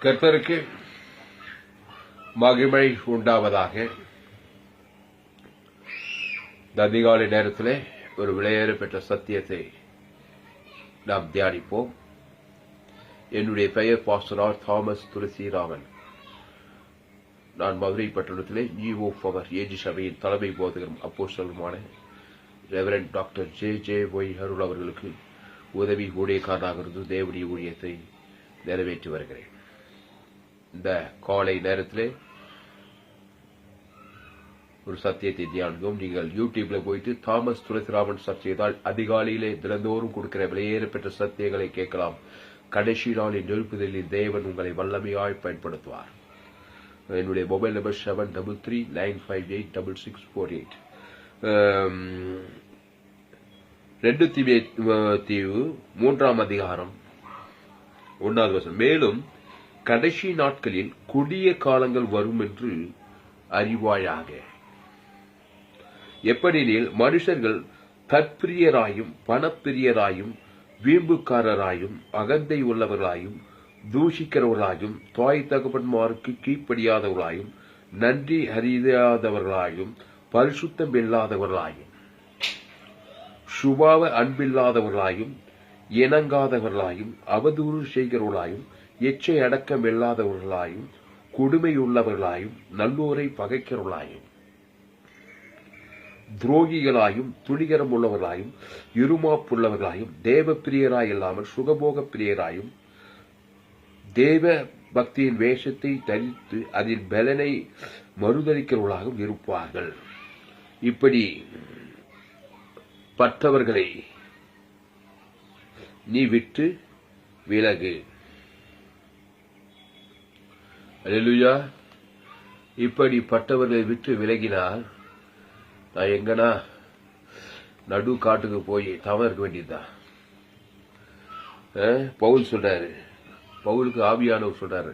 கர்த்தருக்கு மகிமை உண்டாவதாக. இந்த அதிகாலை நேரத்திலே ஒரு விலையேற பெற்ற சத்தியத்தை நாம் தியானிப்போம். என்னுடைய பெயர் பாஸ்டர் ஆர். தாமஸ் துளசிராமன். நான் மதுரை பட்டணத்திலே நியூ பவர் ஏஜி சபையின் தலைமை போதகரும் அப்போஸ்தலருமான ரெவரண்ட் டாக்டர் ஜே.ஒய். அருள் அவர்களுக்கு உதவி ஊழியக்காரராக இருந்து தேவனுடைய ஊழியத்தை நிறைவேற்றி வருகிறேன். இந்த காலை நேரத்திலே ஒரு சத்தியத்தை தியானிக்கும். நீங்கள் யூடியூப்ல போயிட்டு தாமஸ் துளசிராமன் சர்ச் செய்தால் அதிகாலையிலே தினந்தோறும் கொடுக்கிற விலையேற பெற்ற சத்தியங்களை கேட்கலாம். கடைசி நாளின் எழுப்புதலில் தேவன் உங்களை வல்லமையாய் பயன்படுத்துவார். என்னுடைய மொபைல் நம்பர் 7339586648. 2 தீமோத்தேயு 3 அதிகாரம் 1வது வசனம். மேலும் கடைசி நாட்களில் கொடிய காலங்கள் வரும் என்று அறிவாயாக. எப்படினில் மனுஷர்கள் தற்பிரியராயும் பணப்பிரியராயும் வீம்புக்காரராயும் அகந்தை உள்ளவர்களாயும் தூஷிக்கிறவர்களாயும் தாய் தகப்பன்மாருக்கு கீழ்ப்படியாதவர்களாயும் நன்றி அறியாதவர்களாயும் பரிசுத்தம் இல்லாதவர்களாயும் சுபாவ அன்பில்லாதவர்களாயும் இணங்காதவர்களாயும் அவதூறு செய்கிறவர்களாயும் எச்சை அடக்கம் இல்லாதவர்களாயும் கொடுமையுள்ளவர்களாயும் நல்லோரை பகைக்கிறவர்களாயும் துரோகிகளாயும் துணிகரம் உள்ளவர்களாயும் இருமாப்புள்ளவர்களாயும் தேவ பிரியராய் இல்லாமல் சுகபோக பிரியராயும் தேவ பக்தியின் வேஷத்தை தரித்து அதில் பலனை மறுதளிக்கிறவர்களாகவும் இருப்பார்கள். இப்படி பட்டவர்களை நீ விட்டு விலகு. அல்லேலூயா. இப்படிப்பட்டவர்களை விட்டு விலகினால் நான் எங்கனா நடு காட்டுக்கு போய் தவம் இருக்க வேண்டியதுதான். பவுல் சொல்றாரு, பவுலுக்கு ஆவியானவர் சொல்றாரு,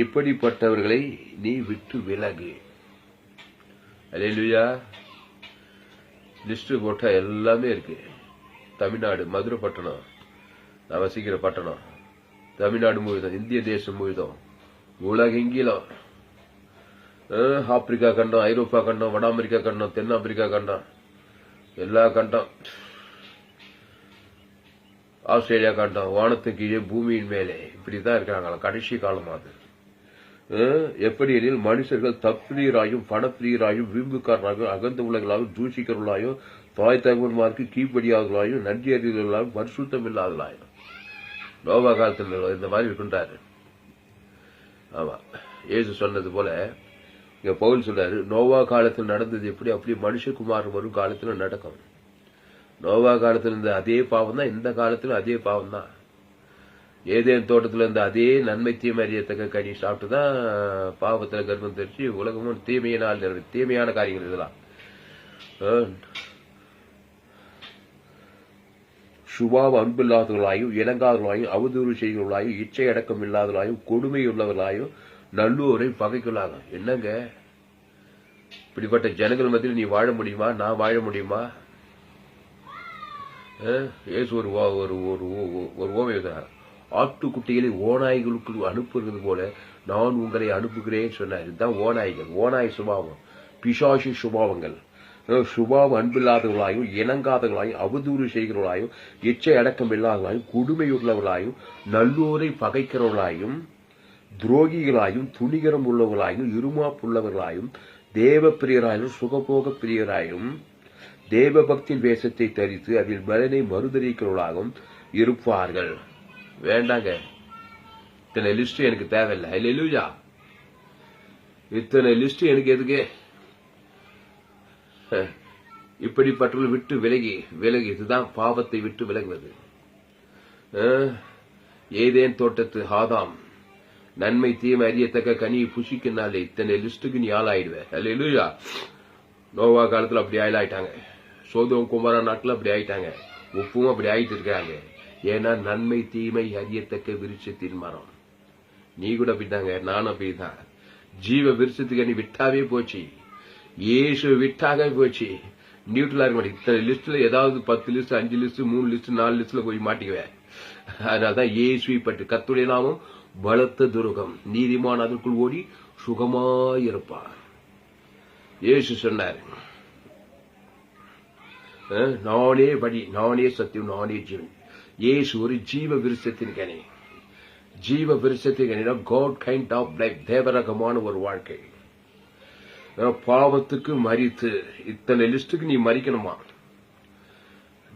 இப்படிப்பட்டவர்களை நீ விட்டு விலகு. அல்லேலூயா. லிஸ்ட் போட்டா எல்லாமே இருக்கு. தமிழ்நாடு, மதுரை பட்டணம், நான் வசிக்கிற பட்டணம், தமிழ்நாடு முழுதும், இந்திய தேசம் முழுதும், உலகெங்கிலும், ஆப்பிரிக்கா கண்டம், ஐரோப்பா கண்டம், வட அமெரிக்கா கண்டம், தென் ஆப்பிரிக்கா கண்டம், எல்லா கண்டம், ஆஸ்திரேலியா கண்டம், வானத்துக்கு கீழே பூமியின் மேலே இப்படிதான் இருக்கிறாங்க. கடைசி காலம் அது. எப்படி எனில் மனுஷர்கள் தப்பிரியராயும் பணப்பிரியராயும் வீம்புக்காரராயும் அகந்த உலகளாயும் தூஷிக்கிறவர்களாயும் தாய் தகவன்மாருக்கு கீழ்ப்படியாதவர்களாயும் நன்றி அறிவுகளாயும் பரிசுத்தம் இல்லாதவர்களாயும் நோவா காலத்தில் இந்த மாதிரி இருக்கின்றாரு. ஆமா, இயேசு சொன்னது போல இங்க பவுல் சொல்றாரு, நோவா காலத்தில் நடந்தது எப்படி அப்படி மனுஷகுமார் வரும் காலத்துல நடக்கும். நோவா காலத்துல இருந்த அதே பாவம் தான் இந்த காலத்துல அதே பாவம் தான். ஏதேன் தோட்டத்துல இருந்த அதே நன்மை தீமை அறியத்தக்க கனி சாப்பிட்டுதான் பாவத்துல கர்ப்பம் தெரிச்சு உலகமும் தீமையான காரியங்கள் இதெல்லாம். சுபாவ அன்பில்லாதவர்களாயும் இணங்காதவர்களாயும் அவதூறு செய்கிறவர்களாயும் இச்சை அடக்கம் இல்லாதவர்களாயும் கொடுமை உள்ளவர்களாயும் நல்லோரை பகைக்குள்ளாங்க. என்னங்க இப்படிப்பட்ட ஜனங்கள் மத்தியில் நீ வாழ முடியுமா? நான் வாழ முடியுமா? ஏசு ஒரு ஓமை எழுதுறார். ஆட்டுக்குட்டிகளை ஓநாய்களுக்கு அனுப்புறது போல நான் உங்களை அனுப்புகிறேன் சொன்னார். இதுதான் ஓநாய்கள், ஓநாய் சுபாவம், பிசாசு சுபாவங்கள். சுபாவ அன்பில்லாதவர்களாயும் இணங்காதவர்களாயும் அவதூறு செய்கிறவர்களாயும் எச்சை அடக்கம் இல்லாதவர்களாயும் கொடுமையுள்ளவர்களாயும் நல்லோரை பகைக்கிறவர்களாயும் துரோகிகளாயும் துணிகரம் உள்ளவர்களாயும் இருமாப்புள்ளவர்களாயும் தேவ பிரியராயும் சுகபோக பிரியராயும் தேவ பக்தியின் வேஷத்தை தரித்து அதில் பலனை மறுதளிக்கிறவர்களாகவும் இருப்பார்கள். வேண்டாங்க, இத்தனை லிஸ்ட் எனக்கு தேவையில்லை. அல்லேலூயா. இத்தனை லிஸ்ட் எனக்கு எதுக்கு? இப்படிப்பட்டவர்கள் விட்டு விலகி விலகி, இதுதான் பாவத்தை விட்டு விலகுவது. ஏதேன் தோட்டத்து ஆதாம் நன்மை தீமை அறியத்தக்க கனியை புசிக்கினாலே இத்தனை லிஸ்டுக்கு நீ ஆளாயிடுவேன். அல்லேலூயா. நோவா காலத்துல அப்படி ஆயிட்டாங்க. சோதோம் குமாரா நாட்கள் அப்படி ஆயிட்டாங்க. உப்பும் அப்படி ஆயிட்டு இருக்காங்க. ஏன்னா நன்மை தீமை அறியத்தக்க விருட்சத்தின் மரம். நீ கூட அப்படித்தாங்க, நானும் அப்படிதான். ஜீவ விருட்சத்துக்கு நீ விட்டாவே போச்சு. ஏசு விட்டாக போச்சு. நியூட்ரலா இருக்க மாட்டேன். இத்தனை லிஸ்ட்ல ஏதாவது 10 லிஸ்ட் 5 லிஸ்ட் 3 லிஸ்ட் 4 லிஸ்ட்ல போய் மாட்டிக்குவேன். அதனாலதான் இயேசுவை பற்றி கர்த்தருடைய நாமம் பலத்த துருகம், நீதிமான் அதற்குள் ஓடி சுகமாயிருப்பார். இயேசு சொன்னார், நானே வழி, நானே சத்தியம், நானே ஜீவன். இயேசு ஒரு ஜீவ விருட்சத்தின் கனி. ஜீவ விருட்சத்தின் Kanina God kind of life, தேவரகமான ஒரு வாழ்க்கை. பாவத்துக்கு மரித்து, இத்தனை லிஸ்டுக்கு நீ மறிக்கணுமா,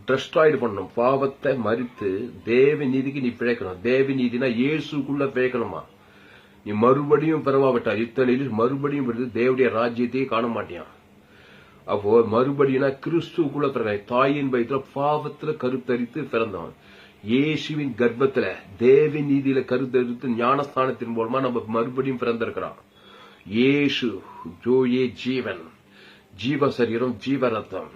டெஸ்ட்ராய்டு பண்ணணும். பாவத்தை மறித்து தேவ நீதிக்கு நீ பிழைக்கணும். தேவ நீதினா இயேசுக்குள்ள பிழைக்கணுமா. நீ மறுபடியும் பிறவாவிட்டா இத்தனை மறுபடியும் தேவடைய ராஜ்யத்தையே காண மாட்டியான். அப்போ மறுபடியும் கிறிஸ்துக்குள்ள பிறகு தாயின் வயிற்றுல பாவத்துல கருத்தரித்து பிறந்தவன். இயேசுவின் கர்ப்பத்துல தேவ நீதியில கருத்தரித்து ஞானஸ்தானத்தின் மூலமா நம்ம மறுபடியும் பிறந்திருக்கிறான். இயேசு ஜோயே ஜீவன், ஜீவ சரீரம், ஜீவ ரத்தம்.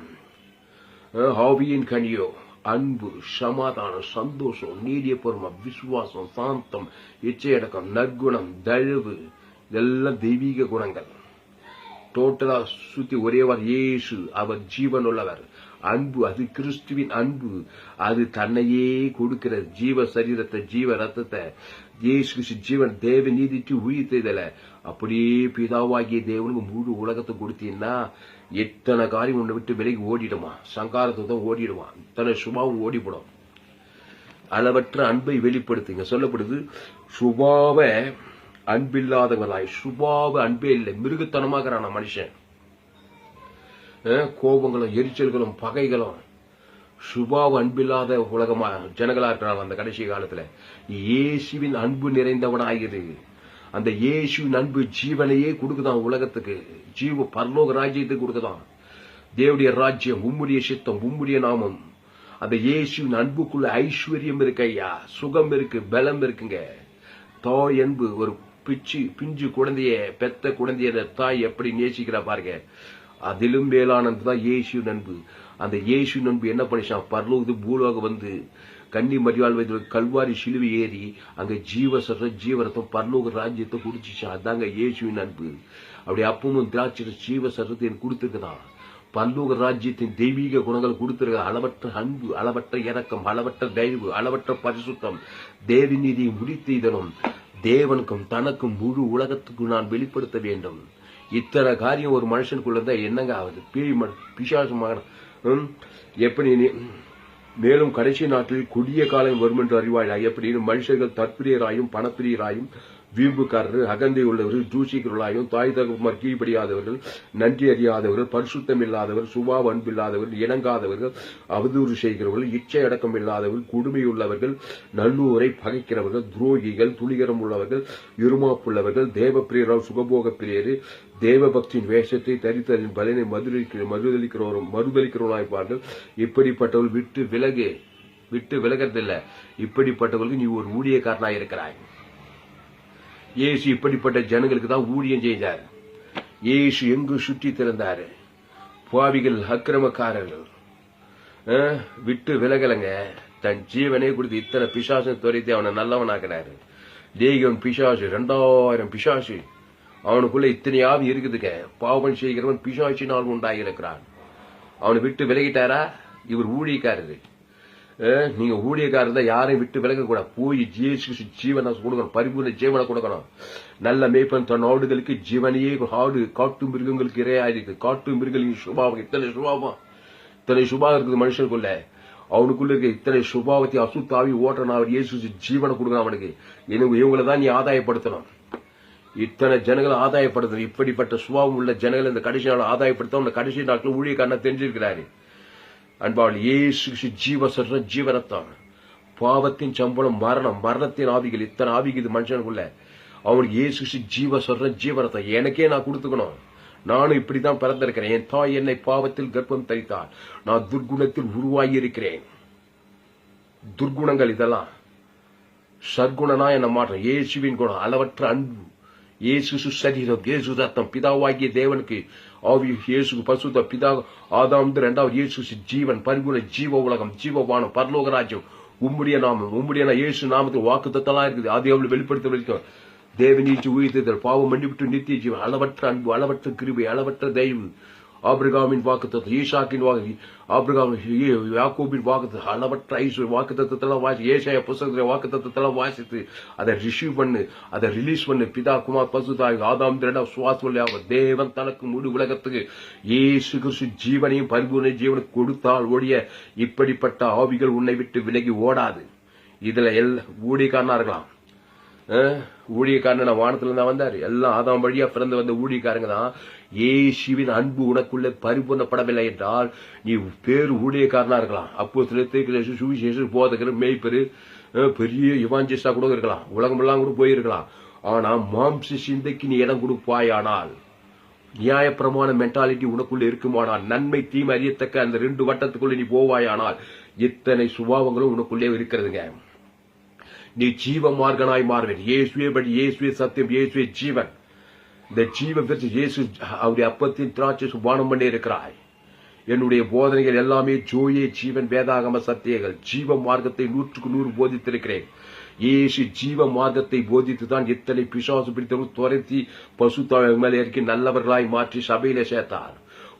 ஆவியின் கனியோ அன்பு, சமாதானம், சந்தோஷம், நீடிய பொறுமை, விசுவாசம், சாந்தம், இச்சையடக்கம், நற்குணம், தயவு, இதெல்லாம் தெய்வீக குணங்கள். டோட்டலா சுத்தி ஒரே வார் இயேசு, அவர் ஜீவன் உள்ளவர். அன்பு, அது கிறிஸ்துவின் அன்பு. அது தன்னையே கொடுக்கிற ஜீவ சரீரத்தை, ஜீவ ரத்தத்தை, இயேசு ஜீவன் தேவ நீதிக்கு உயிர்த்ததில்ல. அப்படியே பிதாவாகிய தேவனுக்கு முழு உலகத்தை கொடுத்தீங்கன்னா எத்தனை காரியம் ஒன்றை விட்டு விலகி ஓடிடுமா, சங்காரத்தை தான் ஓடிடுமா, இத்தனை சுபாவம் ஓடிப்படும். அளவற்ற அன்பை வெளிப்படுத்துங்க சொல்லப்படுது. சுபாவ அன்பில்லாதவர்களாய், சுபாவ அன்பே இல்லை, மிருகத்தனமாகறான மனுஷன். கோபங்களும் எரிச்சல்களும் பகைகளும், சுபாவ அன்பில்லாத உலகமா ஜனங்களா இருக்கிறாங்க அந்த கடைசி காலத்துல. இயேசுவின் அன்பு நிறைந்தவனாகிறது. அந்த இயேசுவின் அன்பு ஜீவனையே கொடுக்குதான் உலகத்துக்கு, ஜீவ பரலோக ராஜ்யத்துக்கு கொடுக்குதான். தேவடைய ராஜ்யம், உம்முடைய சித்தம், உம்முடைய நாமம். அந்த இயேசுவின் அன்புக்குள்ள ஐஸ்வர்யம் இருக்கு ஐயா, சுகம் இருக்கு, பலம் இருக்குங்க. தாய் அன்பு, ஒரு பிஞ்சு குழந்தைய, பெத்த குழந்தைய தாய் எப்படி நேசிக்கிறா பாருங்க. அதிலும் மேலானது தான் இயேசுவின் அன்பு. அந்த இயேசுவின் அன்பு என்ன பண்ணிச்சான், பரலோக பூலோகம் வந்து கன்னி மரியாள் வயது கல்வாரி சிலுவை ஏறி அங்க ஜீவரத்தம் பரலோக ராஜ்யத்தை குடிச்சிச்சான். அதாங்க இயேசுவின் அன்பு. அப்படி அப்பமும் திராட்சை ஜீவ சரத்தை எனக்கு கொடுத்துருக்குதான். பரலோக ராஜ்யத்தின் தெய்வீக குணங்கள் கொடுத்திருக்க. அளவற்ற அன்பு, அளவற்ற இரக்கம், அளவற்ற தயவு, அளவற்ற பரிசுத்தம், தேவ நீதியை முடித்து இதனும் தேவனுக்கும் தனக்கும் முழு உலகத்துக்கும் நான் வெளிப்படுத்த வேண்டும். இத்தனை காரியம் ஒரு மனுஷனுக்குள்ள என்னங்க ஆகுது, பிசாசமாக எப்படி. மேலும் கடைசி நாட்டில் கொடிய காலம் வரும் என்று அறிவாயா. எப்படி மனுஷர்கள் தற்பிரியராயும் பணப்பிரியராயும் வீம்புக்காரர்கள், அகந்தை உள்ளவர்கள், தூசிக்கிறவர்களாயும், தாய் தகவல் கீழ்படியாதவர்கள், நன்றி அறியாதவர்கள், பரிசுத்தம் இல்லாதவர்கள், சுபாவ அன்பில்லாதவர்கள், இணங்காதவர்கள், அவதூறு செய்கிறவர்கள், இச்சை அடக்கம் இல்லாதவர்கள், கொடுமையுள்ளவர்கள், நல்லூரை பகைக்கிறவர்கள், துரோகிகள், துளிகரம் உள்ளவர்கள், இருமாப்புள்ளவர்கள், தேவ பிரியரால் சுகபோக பிரியர், தேவ பக்தியின் வேஷத்தை தரித்தலின் பலனை மறுதளிக்கிறவர்களாய்ப்பார்கள். இப்படிப்பட்டவர்கள் விட்டு விலகிறதில்லை. இப்படிப்பட்டவர்களுக்கு நீ ஒரு ஊழியக்காரனாக இருக்கிறாய். இயேசு இப்படிப்பட்ட ஜனங்களுக்கு தான் ஊழியம் செய்தார். இயேசு எங்கு சுற்றி திறந்தாரு. பாவிகள், அக்கிரமக்காரர்கள் விட்டு விலகலங்க. தன் ஜீவனை கொடுத்து இத்தனை பிசாசம் துரைத்து அவனை நல்லவனாக்குறாரு. தேகம் பிசாசு, 2000 பிசாசு அவனுக்குள்ள இத்தனை ஆவி இருக்குதுங்க. பாவம் செய்கிறவன் பிசாசினால் உண்டாகிருக்கிறான். அவனை விட்டு விலகிட்டாரா? இவர் ஊழியக்காரரு. நீங்க ஊழியக்காரர் தான் யாரையும் விட்டு விலக கூட. போய் ஜீவனை கொடுக்கணும், பரிபூர்ண ஜீவனை கொடுக்கணும். நல்ல மேய்ப்பன் தன் ஆடுகளுக்கு ஜீவனையே ஆடு காட்டு மிருகங்களுக்கு இரையா இருக்கு. காட்டு மிருகங்களின் சுபாவம், இத்தனை சுபாவம் இருக்குது மனுஷனுக்குள்ள. அவனுக்குள்ள இருக்க இத்தனை சுபாவத்தை அசுத்தாவி ஓட்டணும். அவர் இயேசு ஜீவனை கொடுக்கணும் அவனுக்கு. இவங்களை தான் நீ ஆதாயப்படுத்தணும். இத்தனை ஜனங்களை ஆதாயப்படுத்தணும். இப்படிப்பட்ட சுபாவம் உள்ள ஜனங்களை இந்த கடைசி நாள் ஆதாயப்படுத்த அந்த கடைசி நாட்கள் ஊழியக்காரனா தெரிஞ்சிருக்கிறாரு. அன்பாள், இயேசு ஜீவரத்தான். பாவத்தின் சம்பளம் மரணம், மரணத்தின் ஆவிகள், இத்தனை ஆவிகள் இது மனுஷனுக்குள்ள. அவனுக்கு இயேசு ஜீவரத்தான் எனக்கே நான் கொடுத்துக்கணும். நானும் இப்படித்தான் பிறந்திருக்கிறேன். என் தாய் என்னை பாவத்தில் கர்ப்பம் தரித்தாள். நான் துர்குணத்தில் உருவாகி இருக்கிறேன். துர்குணங்கள் இதெல்லாம் சர்க்குணனா என்ன மாற்றம். இயேசுவின் குணம், அளவற்ற அன்பு, இயேசு சரீரம், இயேசு ரத்தம், பிதாவாகிய தேவனுக்கு ஆவி, இயேசு பசுத்த பிதா ஆதாம், 2வது இயேசு ஜீவன், பரிபூர்ண ஜீவ உலகம், ஜீவவானம், பரலோக ராஜ்யம், உம்முடைய நாமம், உம்முடைய இயேசு நாமத்துக்கு வாக்குத்தத்தெல்லாம் இருக்குது. அது எவ்வளவு வெளிப்படுத்த வரைக்கும் தேவ நீச்சி உயிர்த்தல், பாவம் மன்னிவிட்டு நித்திய ஜீவன், அளவற்ற அன்பு, அளவற்ற கிருபை, அளவற்ற தயவு, ஆபிரகாமின் வாக்குத்தத்தம், ஈசாக்கின் வாக்கு, ஆபிரகாம் யாக்கோபின் வாக்குத்தத்தம், அளவற்ற ஐஸ்வர்ய வாக்குத்தத்தெல்லாம் வாசி, ஏசாயா புத்தகத்துல வாக்குத்தத்தெல்லாம் வாசித்து அதை ரிசீவ் பண்ணு, அதை ரிலீஸ் பண்ணு. பிதா குமார் பசுதாய் ஆதாம் சுவாசம் தேவன் தனக்கு முழு உலகத்துக்கு இயேசு கிறிஸ்து ஜீவனையும் பரிபூர்ண ஜீவனை கொடுத்தால் ஒழிய இப்படிப்பட்ட ஆவிகள் உன்னை விட்டு விலகி ஓடாது. இதுல ஊழியக்காரனா இருக்கலாம், ஊழியக்காரன் வானத்துல இருந்தா வந்தாரு, எல்லாம் ஆதாம் வழியா பிறந்து வந்த ஊழியக்காரங்க தான். இயேசுவின் அன்பு உனக்குள்ள பரிபூர்ணப்படவில்லை என்றால் நீ பேரு ஊழியக்காரனா இருக்கலாம், அப்போஸ்தலர், சுவிசேஷர், போதகர், மேய்ப்பரு, பெரிய இவாஞ்சலிஸ்டா கூட இருக்கலாம், உலகமெல்லாம் கூட போயிருக்கலாம். ஆனா மாம்ச சிந்தைக்கு நீ இடம் கொடுப்பாயானால், நியாயப்பிரமாண மென்டாலிட்டி உனக்குள்ள இருக்குமானால், நன்மை தீமை அறியத்தக்க அந்த 2 வட்டத்துக்குள்ள நீ போவாயானால் இத்தனை சுபாவங்களும் உனக்குள்ளே இருக்கிறதுங்க. நீ ஜீவ மார்க்கனாய் மாறுவேன். இயேசுவே படி, இயேசுவே சத்தியம், இயேசுவே ஜீவன். இந்த ஜீவன் பெற்று இயேசு அவருடைய அப்பத்தின் திராட்சை சுபானம் பண்ணி இருக்கிறாய். என்னுடைய போதனைகள் எல்லாமே ஜோயே ஜீவன் வேதாகம சத்தியங்கள். ஜீவ மார்க்கத்தை 100க்கு 100 போதித்திருக்கிறேன். இயேசு ஜீவ மார்க்கத்தை போதித்து தான் இத்தனை பிசாசு பிடித்தவர்கள் துரத்தி பசுத்தாய் மேலே இறக்கி நல்லவர்களாய் மாற்றி சபையில சேர்த்தார்.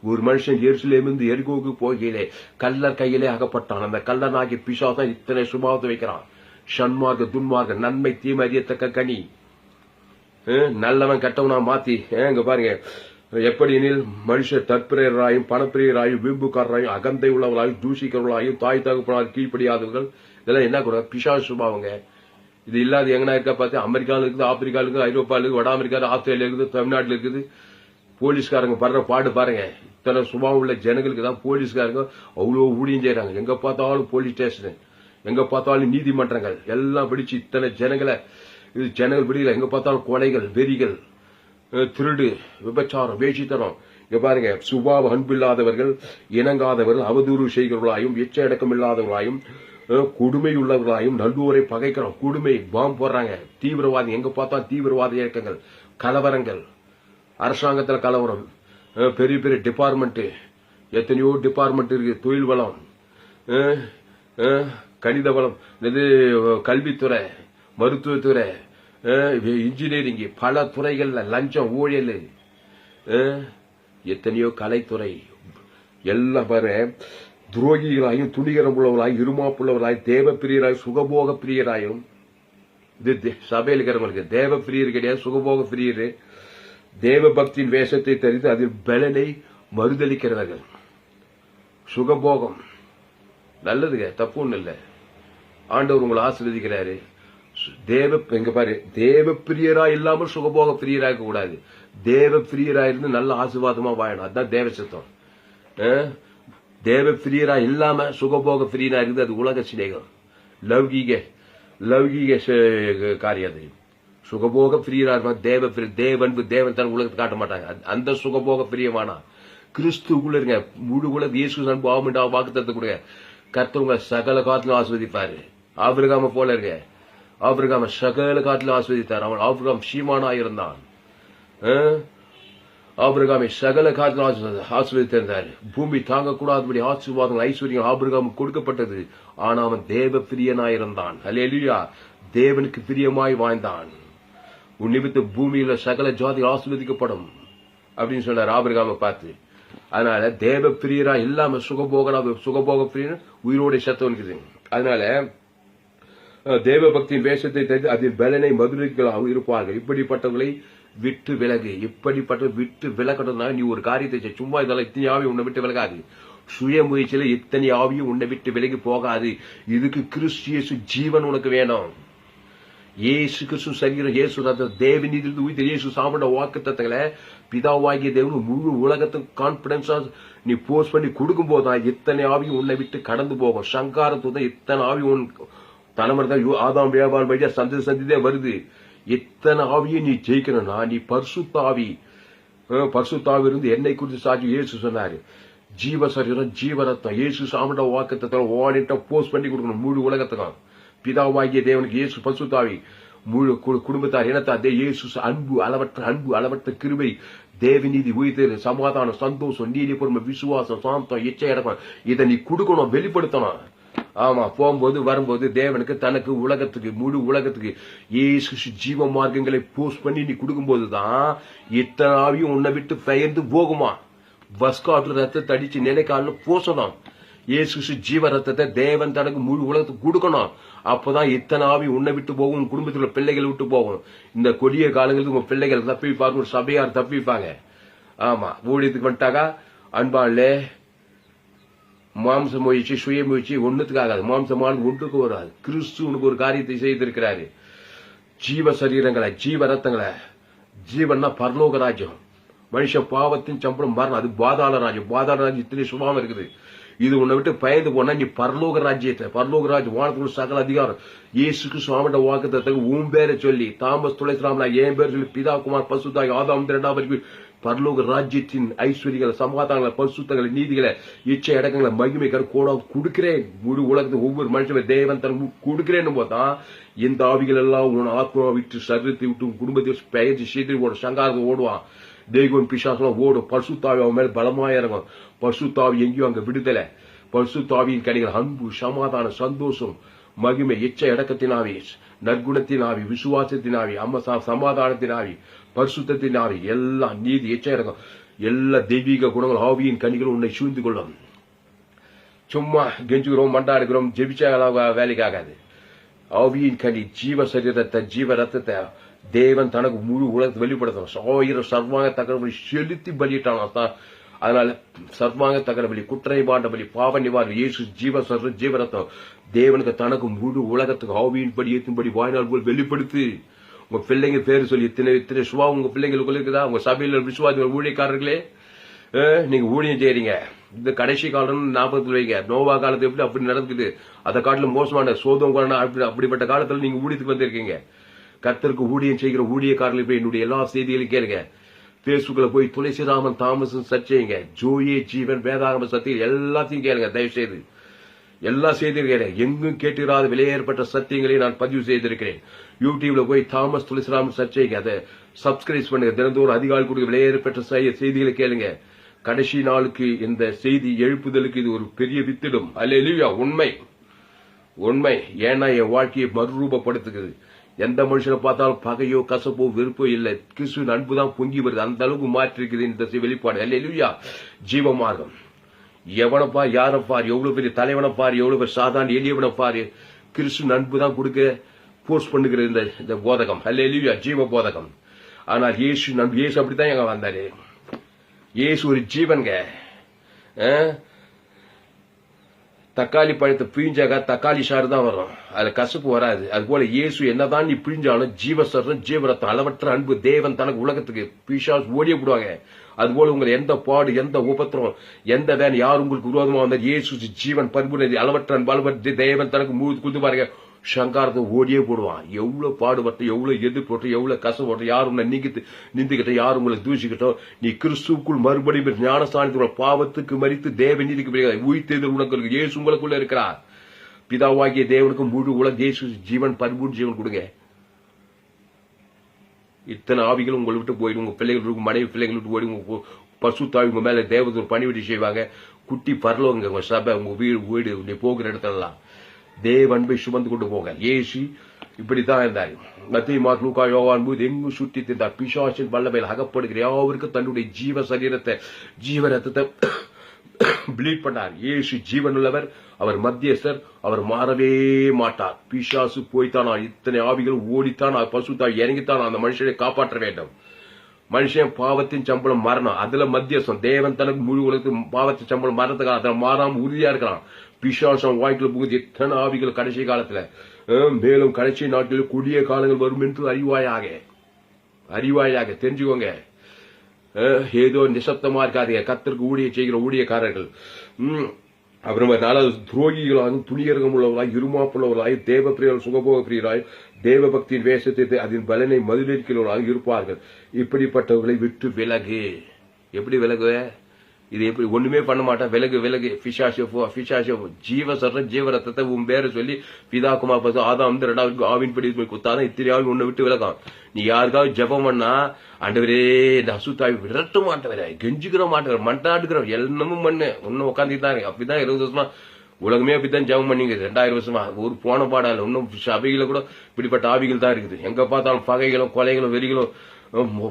ஒரு மனுஷன் எருசலேமிலிருந்து எரிகோவுக்கு போகையிலே கல்லர் கையிலே அகப்பட்டான். அந்த கல்லனாகிய பிசாசு இத்தனை சுபாவத்தை வைக்கிறான். சன்மார்க்க துன்மார்க்க, நன்மை தீமை அறியத்தக்க கனி, நல்லவன் கெட்டவனா மாத்தி. இங்க பாருங்க, எப்படி எனில் மனுஷர் தற்பிரியராயும் பணப்பிரியராயும் வீம்புக்காரராயும் அகந்தை உள்ளவர்களாயும் தூஷிக்கிறவர்களாயும் தாய் தகப்பனார் கீழ்ப்படியாதவர்கள், இதெல்லாம் என்ன கூட பிசாசு சுபாவங்க. இது இல்லாத எங்கன்னா இருக்கா பார்த்து, அமெரிக்காவில் இருக்குது, ஆப்பிரிக்காவில் இருக்குது, ஐரோப்பாவில் இருக்குது, வட அமெரிக்கா, ஆஸ்திரேலியா இருக்குது, தமிழ்நாட்டில் இருக்குது. போலீஸ்காரங்க படுற பாடு பாருங்க. இத்தனை சுபாவம் உள்ள ஜனங்களுக்கு தான் போலீஸ்காரங்க அவ்வளோ ஊழியம் செய்யறாங்க. எங்க பார்த்தாலும் போலீஸ் ஸ்டேஷன், எங்க பார்த்தாலும் நீதிமன்றங்கள் எல்லாம் பிடிச்சு இத்தனை ஜனங்களை, இது ஜனங்கள் பிடிக்கல. எங்க பார்த்தாலும் கொலைகள், வெறிகள், திருடு, விபச்சாரம், வேஷித்தனம். இங்க பாருங்க, சுபாவ அன்பில்லாதவர்கள், இணங்காதவர்கள், அவதூறு செய்கிறவர்களாயும், எச்ச அடக்கம் இல்லாதவர்களாயும், கொடுமை உள்ளவர்களாயும், நல்லூரை பகைக்கிறோம். கொடுமை பாம்பு போடுறாங்க. தீவிரவாதி, எங்க பார்த்தாலும் தீவிரவாத இயக்கங்கள், கலவரங்கள், அரசாங்கத்தில் கலவரம், பெரிய பெரிய டிபார்ட்மெண்ட், எத்தனையோ டிபார்ட்மெண்ட் இருக்கு. தொழில் வளம், கணித வளம், இது கல்வித்துறை, மருத்துவத்துறை, இன்ஜினியரிங், பல துறைகள்ல லஞ்சம், ஊழல், எத்தனையோ கலைத்துறை எல்லாம் பாரு. துரோகிகளாயும் துணிகரம் உள்ளவர்களாயும் இருமாப்புள்ளவர்களாயும் தேவ பிரியராயும் சுகபோக பிரியராயும், இது சபையில் இருக்கிறவங்களுக்கு தேவ பிரியர் கிடையாது, சுகபோக பிரியர். தேவ பக்தியின் வேஷத்தை தெரிந்து அதில் பலனை மறுதளிக்கிறவர்கள். சுகபோகம் நல்லதுங்க, தப்பு ஒண்ணு இல்ல. ஆண்டவர் உங்களை ஆசீர்வதிக்கிறாரு. எங்க பாரு, தேவ பிரியரா இல்லாமல் சுகபோக பிரியரா இருக்க கூடாது. தேவ பிரியரா இருந்து நல்ல ஆசீர்வாதமா வாழணும். அதுதான் தேவ சித்தம். தேவ பிரியரா இல்லாம சுகபோக பிரியரா இருக்குது, அது உலக சிநேகம், லௌகீக காரியம். அது சுகபோக பிரியரா இருப்பாங்க. தேவன்பு தேவன் தான் உலகத்தை காட்ட மாட்டாங்க. அந்த சுகபோக பிரியமானா கிறிஸ்துக்குள்ள இருங்க. முழு உலக இயேசு அன்பு ஆமெண்டா வாக்குத்தத்தம் கொடுங்க. கர்த்தர் உங்களை சகல காட்டிலும் ஆஸ்வதிப்பாரு. ஆபிரகாம போல இருங்க. ஆபிரகாம சகல காட்டிலும் ஆஸ்வதித்தார். அவன் ஆபிரகாம் சீமானா இருந்தான். ஆபிரகாமை சகல காட்டிலும் ஆஸ்வதித்திருந்தார். பூமி தாங்கக்கூடாதபடி ஆசீர்வாதங்கள் ஐஸ்வர்யம் ஆபிரகாமுக்கு கொடுக்கப்பட்டது. ஆனா அவன் தேவ பிரியனாயிருந்தான். அல்லேலூயா. தேவனுக்கு பிரியமாய் வாழ்ந்தான். உன் நிமித்த பூமியில சகல ஜாதி ஆசீர்வதிக்கப்படும் அப்படின்னு சொன்னார் ஆபிரகாமை பார்த்து. அதனால தேவ பிரியரா இல்லாம சுகபோக பிரியன் உயிரோட சத்தவனுக்குது. அதனால தேவ பக்தியின் வேஷத்தை தெரிந்து அதில் பலனை மதுரைகளாக இருப்பார்கள். இப்படிப்பட்டவர்களை விட்டு விலகு. இப்படிப்பட்ட விட்டு விலகணும்னா நீ ஒரு காரியத்தை சும்மா இதெல்லாம் இத்தனை ஆவியும் உன்னை விட்டு விலகாது. சுய முயற்சியில இத்தனை ஆவியும் உன்னை விட்டு விலகி போகாது. இதுக்கு கிறிஸ்து ஜீவன் உனக்கு வேணும். இயேசு கிறிஸ்து சரீரம், இயேசு தேவனிலிருந்து உயிர் இயேசு சாப்பிட வாக்குத்தத்தங்களை பிதாவாகிய தேவன் முழு உலகத்துக்கு கான்பிடன்ஸா நீ போஸ்ட் பண்ணி கொடுக்கும் போதுதான் இத்தனை ஆவியும் உன்னை விட்டு கடந்து போகும். சங்காரத்துதான் இத்தனை ஆவி உன் தலைமுறை ஆதாம் வியாபாரம் வழியா சந்ததியே வருது. இத்தனை ஆவியும் நீ ஜெயிக்கணும்னா நீ பரிசுத்தாவி இருந்து என்னை குறித்து சாட்சி இயேசு சொன்னாரு. ஜீவ சரீரம் ஜீவரத்தம் இயேசு சாமிட வாக்குத்தத்தங்களை ஓடிட்ட போஸ்ட் பண்ணி கொடுக்கணும் முழு உலகத்துக்கும். பிதாவாகிய தேவனுக்கு இயேசு பரிசுத்தாவி முழு குடும்பத்தார் இனத்தார் இயேசு அன்பு அளவற்ற கிருபை தேவநீதி உயிர் சமாதானம் சந்தோஷம் நீதி பொறுமை விசுவாசம் சாந்தம் இச்சை அடக்கம் இதை நீ கொடுக்கணும், வெளிப்படுத்தணும். ஆமா, போகும்போது வரும்போது தேவனுக்கு தனக்கு உலகத்துக்கு முழு உலகத்துக்கு இயேசு ஜீவ மார்க்கங்களை போஸ்ட் பண்ணி நீ கொடுக்கும் போதுதான் இத்தனை ஆவியும் உன்னை விட்டு பெயர்ந்து போகுமா. பஸ்காட்டு ரத்தத்தை அடிச்சு நினைக்கால பூசணும். இயேசு ஜீவ ரத்தத்தை தேவன் தனக்கு முழு உலகத்துக்கு கொடுக்கணும். அப்பதான் இத்தனை ஆவி உன்னை விட்டு போகும், உன் குடும்பத்தில் உள்ள பிள்ளைகளை விட்டு போகும். இந்த கொடிய காலங்களுக்கு உங்க பிள்ளைகள் தப்பிப்பாங்க, ஒரு சபையார் தப்பிப்பாங்க. ஆமா, ஊழியத்துக்கு வந்துட்டாக்கா அன்பாலே மாம்ச முயற்சி சுய முயற்சி ஒண்ணுத்துக்கு ஆகாது. மாம்சமான ஒன்றுக்கு வராது. கிறிஸ்து உனக்கு ஒரு காரியத்தை செய்திருக்கிறாரு. ஜீவ சரீரங்களை, ஜீவ ரத்தங்களை. ஜீவன்னா பரலோக ராஜ்யம். மனுஷன் பாவத்தின் சம்பளம் மரணம், அது பாதாள ராஜ்யம். பாதாள ராஜ்யம் இத்தனை சுபாவம் இருக்குது. இது உன்னை விட்டு பயந்து போனா நீ பரலோக ராஜ்யத்தை, பரலோக ராஜ்யம் வானத்துக்குள்ள சகல அதிகாரம் இயேசுக்கு சுவாமியோட வாக்குத்தத்தம் உன் பேரை சொல்லி தாமஸ் துளைசிராமலா என் பேர் சொல்லி பிதா குமார் பசுத்தாய் ஆதாம் இரண்டாம் வரைக்கும் பரலோக ராஜ்யத்தின் ஐஸ்வர்யங்களை, சமாதானங்களை, பரிசுத்தங்களை, நீதிகளை, இச்சை அடக்கங்களை, மகிமைகளை கூட கொடுக்கிறேன். முழு உலகத்துக்கு ஒவ்வொரு மனுஷன் தேவன் தன் கொடுக்கிறேன்னு போதான் இந்த ஆவிகள் எல்லாம் உன் ஆத்மாவை விட்டு சரீரத்தை விட்டு உன் குடும்பத்தை பயிற்சி செய்து ஓட சங்காரத்தை ஓடுவான். தெய்வம் பிசாசெல்லாம் ஓடும். பரிசுத்தாவி அவன் மேல பலமாய இறங்கும். பரிசுத்தாவி எங்கேயும் அங்க விடுதலை. பரிசுத்தாவியின் கனிகள் அன்பு, சமாதானம், சந்தோஷம், மகிமை, இச்சை அடக்கத்தின் ஆவி, நற்குணத்தின் ஆவி, விசுவாசத்தின் ஆவி, சமாதானத்தின் ஆவி, பரிசுத்தின் ஆவி, எல்லாம் நீதி, இச்சை அடக்கம், எல்லா தெய்வீக குணங்கள் ஆவியின் கனிகள் உன்னை சூழ்ந்து கொள்ளும். சும்மா கெஞ்சுகிறோம், மண்டாடுகிறோம், ஜெபிச்சா வேலைக்கு ஆகாது. ஆவியின் கனி ஜீவ சரீரத்தை, ஜீவ ரத்தத்தை தேவன் தனக்கு முழு உலகத்தை வெளிப்படுத்தணும். 1000 சர்வாங்க தகர பலி செலுத்தி பலியிட்டான். அதனால சர்வாங்க தகர பலி, குற்றை பலி, பாவ நிவாரணம், இயேசு ஜீவ சரீரம், ஜீவ ரத்தம் தேவனுக்கு தனக்கு முழு உலகத்துக்கு ஆவியின் படி ஏற்றும்படி வாழ்நாள் போல் வெளிப்படுத்து. உங்க பிள்ளைங்க பேரு சொல்லி இத்தனை சுபாவம் உங்க பிள்ளைங்களுக்கு இருக்குதா? உங்க சபையில் விசுவாசிகள் ஊழியக்காரர்களே, நீங்க ஊழியம் செய்யறீங்க. இந்த கடைசி காலம் ஞாபகத்தில் வைங்க. நோவா காலத்து எப்படி அப்படி நடக்குது, அதை காட்டிலும் மோசமான சோதம் அப்படிப்பட்ட காலத்துல நீங்க ஊழியத்துக்கு வந்திருக்கீங்க. கர்த்தருக்கு ஊழியம் செய்கிற ஊழியக்காரர்கள் என்னுடைய எல்லா செய்திகளையும் கேளுங்க. பேஸ்புக்ல போய் துளசிராமன் தாமஸ் சர்ச் செய்யுங்க. ஜோயே ஜீவன் வேதாகம சத்தியம் எல்லாத்தையும் கேளுங்க. தயவு செய்து எல்லா செய்தியும் கேளுங்க. எங்கும் கேட்டிராத விலையேற்பட்ட சத்தியங்களை நான் பதிவு செய்திருக்கிறேன். யூடியூப்ல போய் தாமஸ் துளசிராமன் சர்ச் செய்யுங்க. அதை சப்ஸ்கிரைப் பண்ணுங்க. தினந்தோறும் அதிகாலை கொடுக்க விலையேற்பட்ட செய்திகளை கேளுங்க. கடைசி நாளுக்கு இந்த செய்தி எழுப்புதலுக்கு இது ஒரு பெரிய வித்திடும். அல்லேலூயா. உண்மை உண்மை. ஏன்னா என் வாழ்க்கையை மறுரூபப்படுத்துகிறது. எந்த மனுஷனை பார்த்தாலும் பகையோ கசப்போ வெறுப்போ இல்லை. கிறிஸ்துவின் அன்புதான் பொங்கி வருது. அந்த அளவுக்கு மாற்றி இருக்குது இந்த வெளிப்பாடு. அல்லேலூயா. ஜீவ மார்க்கம். எவனப்பா, யாரப்பார், எவ்வளவு பெரிய தலைவனப்பார், எவ்வளவு பெரிய சாதாரண எளியவனப்பாரு, கிறிஸ்துவின் அன்புதான் கொடுக்க போர்ஸ் பண்ணுகிறது இந்த போதகம். அல்லேலூயா. ஜீவ போதகம். ஆனால் இயேசு அப்படித்தான் எங்க வந்தாரு. இயேசு ஒரு ஜீவன்க. தக்காளி பழத்தை பிழிஞ்சாக்கா தக்காளி சாறு தான் வரும், அதுல கசப்பு வராது. அது போல இயேசு என்னதான் நீ பிழிஞ்சாலும் ஜீவசரம், ஜீவரத்தம், அளவற்ற அன்பு தேவன் தனக்கு உலகத்துக்கு பிசாஸ் ஓடிய போடுவாங்க. அதுபோல உங்களை எந்த பாடு, எந்த உபத்திரம், எந்த வேன் யார் உங்களுக்கு விரோதமா வந்தால் இயேசு ஜீவன் பண்புனது அளவற்ற அன்பு, அளவற்ற தேவன் தனக்கு முழு குந்து பாருங்க சங்காரத்தை ஓடியே போடுவான். எவ்வளவு பாடுபட்டு, எவ்வளவு எதிர்ப்பு, எவ்வளவு கசப்பட்டு, யார் உன்னை நிந்திக்கிட்ட, யார் உங்களை தூசிக்கிட்டோம், நீ கிறிஸ்துக்குள் மறுபடியும் ஞானஸ்தானத்துக்குள்ள பாவத்துக்கு மறித்து தேவ நீதிக்கு உயிர்த்தெழுதல் உனக்கு இருக்கு. இயேசு உங்களுக்குள்ள இருக்கிறார். பிதாவாகிய தேவனுக்கு முழு உலக இயேசு ஜீவன் பரிபூர்ண ஜீவன் கொடுங்க. இத்தனை ஆவிகள் உங்களை விட்டு போயிடும். உங்க பிள்ளைகள் இருக்கும், மனைவி பிள்ளைகள் விட்டு போயிடும். உங்க பசுத்தாவி உங்க மேல தேவதூர் பணிவிடை செய்வாங்க. குட்டி பரலோங்க உங்க சபை, உங்க வீடு நீ போகிற இடத்துலலாம் தேவ அன்பை சுமந்து கொண்டு போங்க. இயேசு இப்படித்தான் இருந்தார். மத்தேயு, மார்க்கு, லூக்கா, யோவான் போது எங்கும் சுற்றி திரிந்தார். பிசாசின் வல்லமையில் அகப்படுகிற யாவருக்கும் தன்னுடைய ஜீவ சரீரத்தை, ஜீவ ரத்தத்தை பிளீட் பண்ணார். இயேசு ஜீவனுள்ளவர், அவர் மத்தியஸ்தர், அவர் மாறவே மாட்டார். பிசாசு போய்த்தானா, இத்தனை ஆவிகள் ஓடித்தான், பசுத்தாய் இறங்கித்தான் அந்த மனுஷனை காப்பாற்ற வேண்டும். மனுஷன் பாவத்தின் சம்பளம் மரணம், அதுல மத்தியஸ்தம். தேவன் தனக்கு முழு உலகத்துக்கு பாவத்தின் சம்பளம் மரணத்துக்காக அதுல மாறாம உறுதியா இருக்கலாம். பிசாசம் வாய்க்குள்ள புகுந்து எத்தனை ஆவிகள் கடைசி காலத்துல, மேலும் கடைசி நாட்களில் கொடிய காலங்கள் வரும் என்று அறிவாயாக தெரிஞ்சுக்கோங்க. ஏதோ நிசப்தமா இருக்காதீங்க. கர்த்தருக்கு ஊழியம் செய்கிற ஊழியக்காரர்கள் அப்புறமா நாலாவது துரோகிகளாகவும், துணியரகம் உள்ளவர்களாய், இருமாப்புள்ளவர்களாய், தேவ பிரியர், சுகபோக பிரியராய், தேவ பக்தியின் வேஷத்தை அதன் பலனை மதிலிருக்கிறவர்களாக இருப்பார்கள். இப்படிப்பட்டவர்களை விட்டு விலகு. எப்படி விலகுவ? இது எப்படி? ஒண்ணுமே பண்ண மாட்டான். விலகு. பிசாசு ஜீவ சர்ற ஜீவ ரத்தத்தை உன் பேரை சொல்லி பிதா குமார் பசு ஆதாம் 2 ஆவின்படி குத்தாதான் இத்தனை ஆவி உன்னை விட்டு விலகும். நீ யாருக்காவது ஜபம் பண்ணா, ஆண்டவரே இந்த அசுத்தாவி விரட்ட மாட்டவரே, கெஞ்சுக்கிற மாட்டவர், மண்டாடுக்கிறவர், எல்லாமும் பண்ணு, ஒன்னும் உட்காந்துட்டு தான். அப்படிதான் 20 வருஷமா உலகமே அப்படித்தான் ஜெபம் பண்ணிங்க 2000 வருஷமா ஒரு போன பாடால இன்னும் சபைகளை கூட இப்படிப்பட்ட ஆவிகள் தான் இருக்குது. எங்க பார்த்தாலும் பகைகளும் கொலைகளும் வெறிகளும்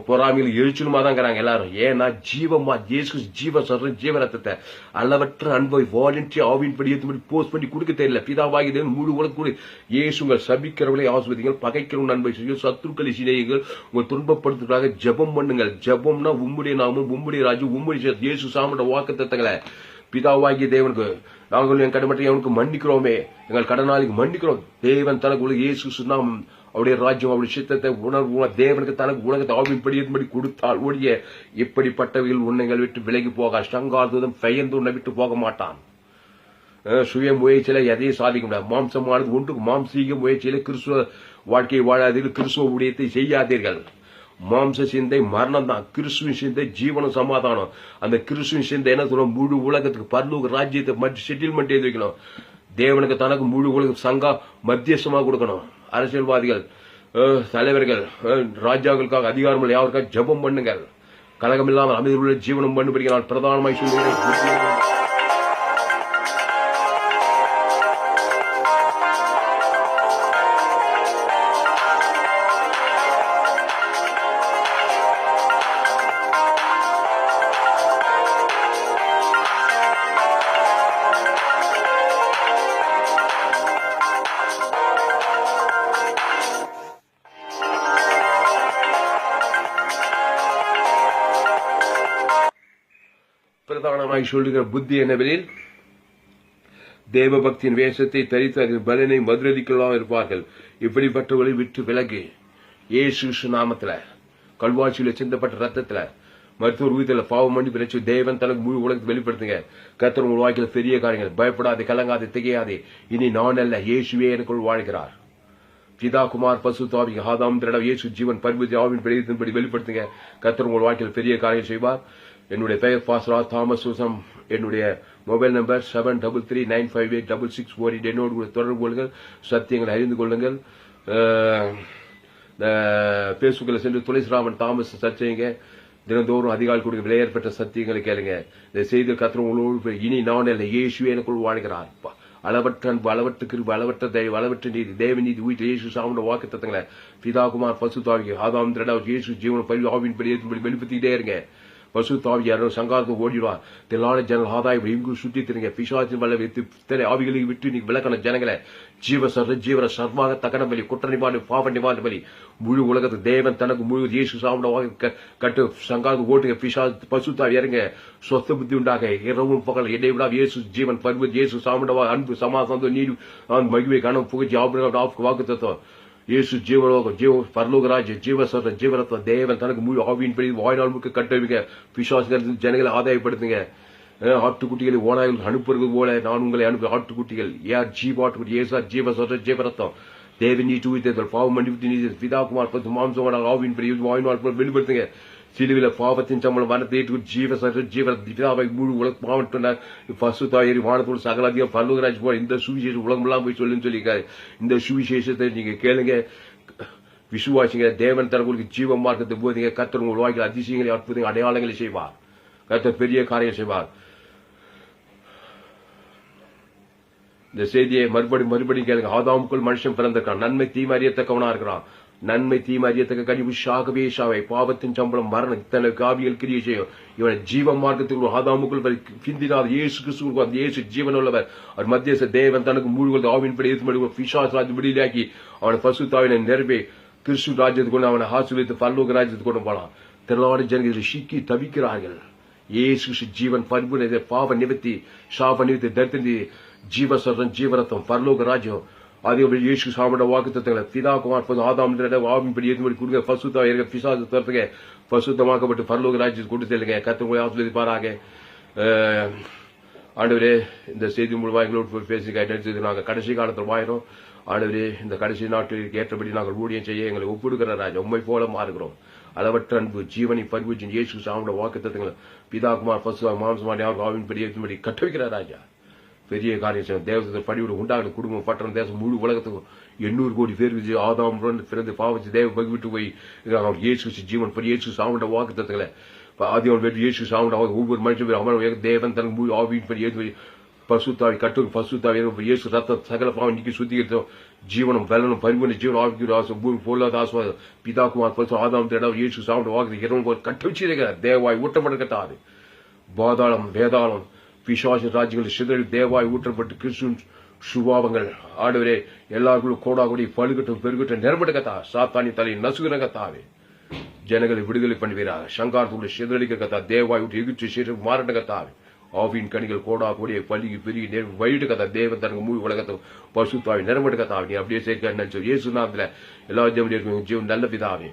பொறாமைகளும் எழுச்சலுமா தான் இருக்கிறாங்க எல்லாரும். ஏன்னா ஜீவமா இயேசு ஜீவ சொல்ற ஜீவ ரத்தத்தை அளவற்ற அன்பை வாலண்டரி ஆவின் படி போஸ்ட் பண்ணி கொடுக்க தெரியல. பிதாவாகி தேவன் முழு உலக கூட இயேசுங்கள் சபிக்கிறவர்களை ஆஸ்வதிங்கள், பகைக்கிறவன் அன்பை செய்யும், சத்துருக்களை சிநேகிகள், உங்கள் துன்பப்படுத்துவதாக ஜெபம் பண்ணுங்கள். ஜெபம்னா உம்முடைய நாமும் உம்முடைய ராஜ்யம் உம்முடைய இயேசு சாமட வாக்குத்தத்தங்களை பிதாவாகிய தேவனுக்கு நாங்கள் என் கடமற்ற அவனுக்கு மன்னிக்கிறோமே, எங்கள் கடனாளிக்கு மன்னிக்கிறோம். தேவன் தனக்கு இயேசு நாம் அவருடைய ராஜ்யம் அவருடைய சித்தத்தை உணர்வு தேவனுக்கு தனக்கு உலகத்தை ஆவின்படி கொடுத்தால் ஒழிய இப்படிப்பட்டவர்கள் உன்னைகள் விட்டு விலகி போக சங்கார்த்தம் பெயர்ந்து உன்னை விட்டு போக மாட்டான். சுய முயற்சியில எதையும் சாதிக்க முடியாது. மாம்சமானது ஒன்றுக்கு மாம்சீக முயற்சியில கிறிஸ்துவ வாழ்க்கையை வாழாதீர்கள், கிறிஸ்துவ ஊழியத்தை செய்யாதீர்கள். மாம்ச சிந்தை மரணம் தான், கிறிஸ்துவின் சிந்தை ஜீவனம் சமாதானம். அந்த கிறிஸ்துவின் சிந்தை என்ன சொல்றோம், முழு உலகத்துக்கு பரலோக ராஜ்யத்தை மட்டும் செட்டில்மெண்ட் எழுதி வைக்கணும். தேவனுக்கு தனக்கு முழு உலக சங்கா மத்தியஸ்தமாக கொடுக்கணும். அரசியல்வாதிகள் தலைவர்கள் ராஜாக்களுக்காக அதிகாரங்கள் யாருக்காக ஜெபம் பண்ணுங்கள். கலகமில்லாமல் அமைதியுள்ள ஜீவனம் பண்ணுபடி நான் பிரதானமாய் சொல்லுகிறேன். பிரதானமாய் சொல்லுகிற புத்தி என்னவெனில் தேவபக்தியின் வேஷத்தை தரித்து அதன் பலனை மதுரதிக்கலாம் இருப்பார்கள். இப்படிப்பட்டவர்களை விட்டு விலகு. இயேசு நாமத்துல கல்வாசியில சிந்தப்பட்ட ரத்தத்துல மருத்துவர் ஊதியில பாவம் பண்ணி பிரச்சனை தேவன் தனக்கு முழு உலகத்தை வெளிப்படுத்துங்க. கர்த்தர் உங்கள் வாழ்க்கையில் பெரிய காரியங்கள், பயப்படாதே, கலங்காதே, திகையாதே. இனி நான் அல்ல, இயேசுவே எனக்குள் வாழ்கிறார். பிதா குமார் பசுத்த ஆவி ஆதாம் திரட இயேசு ஜீவன் பரிபூர்த்தி ஆவின் பிரயோகத்தின்படி வெளிப்படுத்துங்க. கர்த்தர் உங்கள் வாழ்க்கையில் பெரிய காரியம் செய்வார். என்னுடைய பெயர் பாஸ்டர் தாமஸ் சூசம். என்னுடைய மொபைல் நம்பர் 7339586648. என்னோடு தொடர்பு கொள்ளுங்கள், சத்தியங்களை அறிந்து கொள்ளுங்கள். பேஸ்புக்கில் சென்று துளசிராமன் தாமஸ் சர்ச் செய்யுங்க. தினந்தோறும் அதிகாலை கொடுக்க விலையேற்பட்ட சத்தியங்களை கேளுங்க. இந்த செய்தி கர்த்தர் உங்களோடு இனி நான் அல்ல, இயேசுவே எனக்குள் வாழ்கிறார். அளவற்ற அன்பு, அளவற்ற கிருபை, அளவற்ற தயவு, அளவற்ற நீதி, தேவ நீதி உயிர் இயேசு சாமட வாக்கு தத்தங்களை பிதா குமார் பசுத்தாவி ஆதாம் திரட இயேசு ஜீவன பரி ஆவின் படி வெளிப்படுத்திக்கிட்டே இருங்க. பசுத்தாவி யாரோ சங்காரத்தை ஓடிடுவார். தில்லான ஜனல் ஆதாயம் இங்கு சுற்றி திருங்க. பிசாசின் வல்ல வைத்து ஆவிகளை விட்டு நீ விளக்கணும் ஜனங்களை. ஜீவர சர்வாக தகன பலி, குற்ற நிவாரண, பாவ நிவாரண பலி. முழு உலகத்துக்கு தேவன் தனக்கு முழு இயேசு சாமட கட்டு சங்காரத்தை ஓட்டுங்க. பசுத்தாவி இறங்க, சொத்த புத்தி உண்டாக இரவும் பகல் என்னை விடா இயேசு ஜீவன் பருவ இயேசு சாமடவா அன்பு சமாதானம் நீடி மகிழ்வை கணம் புகழ்ச்சி வாக்கு தத்துவம் இயேசு ஜீவலோகம் ஜீவ பரலோகராஜ் ஜீவசர ஜீவரத்வம் தேவன் தனக்கு முழு ஆவியின் படி வாழ்நாள் முழுக்க கட்டவிங்க. பிசாசுகள் ஜனங்களை ஆதாயப்படுத்துங்க. ஆட்டுக்குட்டிகளை ஓனாய்கள் அனுப்புறது போல நான் உங்களை அனுப்ப ஆட்டுக்குட்டிகள் யார் ஜீவாட்டுக்குட்டி ஏசா ஜீவசர ஜீவரத்வம் தேவன் நீட்டு உயிர்த்தல் பாவம் மன்னிப்பு நீதி பிதாகுமார் பத்து மாம்சமான ஆவியின் படி வாழ்நாள் வெளிப்படுத்துங்க. சிலுவில பாவத்தின் சம்பளம் மரணத்தை ஜீவரை முழு உலக மாவட்ட பசுத்தாயரி வானத்தோடு சகலாதியம் பரலோகராஜ் போல இந்த சுவிசேஷம் உலகம் எல்லாம் போய் சொல்லுன்னு சொல்லியிருக்காரு. இந்த சுவிசேஷத்தை நீங்க கேளுங்க, விசுவாசிங்க. தேவன் தனக்கு ஜீவ மார்க்கத்தை போதீங்க. கர்த்தர் உங்கள் வாழ்க்கையில் அதிசயங்களை அற்புதங்கள் அடையாளங்களை செய்வார். கர்த்தர் பெரிய காரியம் செய்வார். இந்த செய்தியை மறுபடியும் கேளுங்க. ஆதாமுக்குள் மனுஷன் பிறந்திருக்கான், நன்மை தீமை அறியத்தக்கவனா இருக்கிறான். நன்மை தீமை அறியத்தக்க கனிவு ஷாகவே ஷாவை பாவத்தின் சம்பளம் மரணம் இத்தனை காவியல் கிரியை செய்யும். இவனை ஜீவ மார்க்கத்தில் ஆதாமுக்குள் பிந்தினார் இயேசு கிறிஸ்துவுக்கு அந்த இயேசு ஜீவன் உள்ளவர். அவர் மத்திய தேவன் தனக்கு மூழ்கு ஆவின்படி பிசாசு ராஜ்யம் விடுதலையாக்கி அவனை பசுத்தாவினை நிரப்பி கிறிஸ்து ராஜ்யத்துக்கு கொண்டு அவனை ஆசீர்வதித்து பரலோக ராஜ்யத்துக்கு கொண்டு போனான். திரளான ஜனங்கள் சிக்கி தவிக்கிறார்கள். இயேசு ஜீவன் பரிபூர்ண பாவ நிவர்த்தி சாப நிவர்த்தி தரித்திரி ஜீவசரம் ஜீவரத்தம் பரலோக ராஜ்யம் அதே இயேசு சாமட வாக்கு தத்தங்களை பிதா குமார் ஆதாம் ஆவின்படி ஏற்றும்படி கொடுங்க. பசுத்தா இருக்க பிசாசு தரத்துங்க பசுத்தமாக்கப்பட்டு பரலோக ராஜ்யத்துக்கு கொண்டு செல்லுங்க. கர்த்தர் ஆசீர்வதிப்பாராக. ஆண்டவரே, இந்த செய்தி மூலமா எங்களோடு பேசி கைது நாங்கள் கடைசி காலத்தில் வாயிரும். ஆண்டவரே, இந்த கடைசி நாட்களில் ஏற்றபடி நாங்கள் ஊழியம் செய்ய எங்களை ஒப்புடுகிற ராஜா உண்மை போல மாறுகிறோம். அளவற்ற அன்பு ஜீவனை பரிபூஜின் இயேசு சாமட வாக்கு தத்தங்களை பிதா குமார் பசு மாம்சமான யாருக்கு ஆவின்படி ஏற்றும்படி கட்டவிக்கிற ராஜா பெரிய காரியம் செய்யும். தேவத்தை படிவிட உண்டாக குடும்பம் பட்டணம் தேசம் முழு உலகத்துக்கும் 800 கோடி பேர் ஆதாம் பிறந்து பாவச்சு தேவ பகிவிட்டு போய் இயேசு ஜீவன் பெரிய இயேசு சாமண்ட வாக்கு தத்துக்களை ஆதி வெற்றி இயேசு சாமண்ட ஒவ்வொரு மனுஷன் அவன் தேவன் தனக்கு முழு ஆவியின் படி ஏற்று பசுத்தாவி கட்டுக்கு பசுத்தாவி இயேசு ரத்தம் சகல பாவம் நீக்கி சுத்திக்கிறோம் ஜீவனம் பலனும் பரிமண ஜீவனம் ஆவிக்குரிய ஆசம் பூமி பொருளாத ஆசுவாதம் பிதாக்குமார் பசு ஆதாம் தேடம் இயேசு சாப்பிட்டு வாக்குது இரவு போல் கட்டு வச்சிருக்கிறார் தேவாய் ஊட்டப்பட்டிருக்கத்தாது பாதாளம் வேதாளம் பிசாசு ராஜ்யங்கள் சிதறி தேவாய் ஊற்றப்பட்டு கிறிஸ்துவின் சுபாவங்கள் ஆடுவரே எல்லாருக்கும் கோடாகுடி பழுகட்டும் பெருகட்டும் நிரம்படுக்கத்தா சாத்தானி தலையை நசுகிறகத்தாவே ஜனங்களை விடுதலை பண்ணுவீராக சங்காரத்துக்குள்ள சிதறடிக்கத்தா தேவாய் விட்டு எகிச்சு சீர மாறட்டகத்தாவே ஆவியின் கணிகள் கோடா கூடிய பள்ளிக்கு பெரிய வயிடு கதா தேவன் தனக்கு மூவி உலகத்தை பசுத்தாவி நிரம்படுக்கத்தாவே நீ அப்படியே சேர்க்க நினைச்சோம் இயேசுநாதத்துல எல்லா ஜெபம் ஜீவன் நல்ல பிதாவே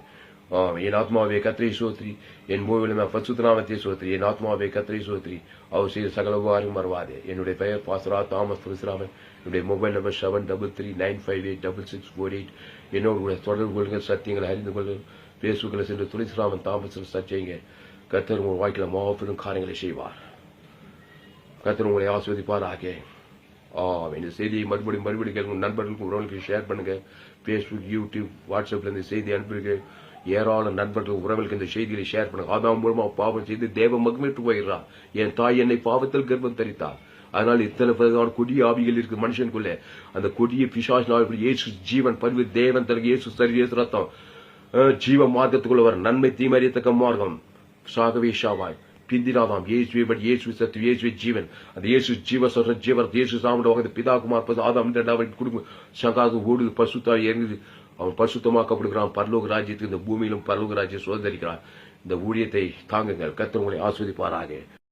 என் ஆத்மாவே கத்திரை சோத்ரி என் மூவில பசுத்தநாமத்தை சோத்ரி என் ஆத்மாவே கத்திரை சோத்ரி அவர் செய்த சகல உபகாரம் மறவாதே என்னுடைய பெயர் பாஸ்ரா தாமஸ் துளசிராமன் என்னுடைய மொபைல் நம்பர் 7339586648 என்னோடு கூட தொடர்பு கொள்ளுங்கள் சத்தியங்களை அறிந்து கொள்ளுங்கள் பேசுகளை சென்று துளசிராமன் தாமஸ் சர்ச் செய்யுங்க கர்த்தர் உங்கள் வாழ்க்கையில மாபெரும் காரியங்களை செய்வார் கர்த்தர் உங்களை ஆஸ்வதிப்பாராக இந்த செய்தியை மறுபடியும் கேளுங்க நண்பர்களுக்கும் உறவுகளுக்கு ஷேர் பண்ணுங்க பேஸ்புக் யூடியூப் வாட்ஸ்அப்ல இந்த செய்தி அனுப்பிடுங்க ஏராள நண்பர்கள் உறவுகளுக்கு இந்த செய்திகளை ஷேர் பண்ணுங்க ஆதாம் மூலமா பாவம் செய்து தேவ மகிமைட்டு போயிடுறான் என் தாய் என்னை பாவத்தில் கர்ப்பம் தரித்தார் அதனால இத்தனை கொடிய ஆவிகள் இருக்கு மனுஷனுக்குள்ள அந்த கொடிய பிசாசு இயேசு ஜீவன் பரிவு தேவன் தனக்கு இயேசு சரி இயேசு ரத்தம் ஜீவ மார்க்கத்துக்குள்ள வர நன்மை தீமறியத்தக்க மார்க்கம் சாகவே ஷாவாய் பிந்தினாதாம் இயேசுவை படி இயேசு சத்து இயேசுவை ஜீவன் அந்த இயேசு ஜீவ சொல்ற ஜீவர் இயேசு சாமிட பிதாகுமார் பசு ஆதாம் குடும்பம் சங்காது ஓடுது பசுத்தா இறங்குது அவன் பசுத்தமாக்கப்படுகிறான் பரலோக ராஜ்யத்துக்கு இந்த பூமியிலும் பரலோக ராஜ்யம் சுதந்திரிக்கிறான் இந்த ஊழியத்தை தாங்குங்கள் கர்த்தர் உங்களை ஆஸ்வதிப்பாராக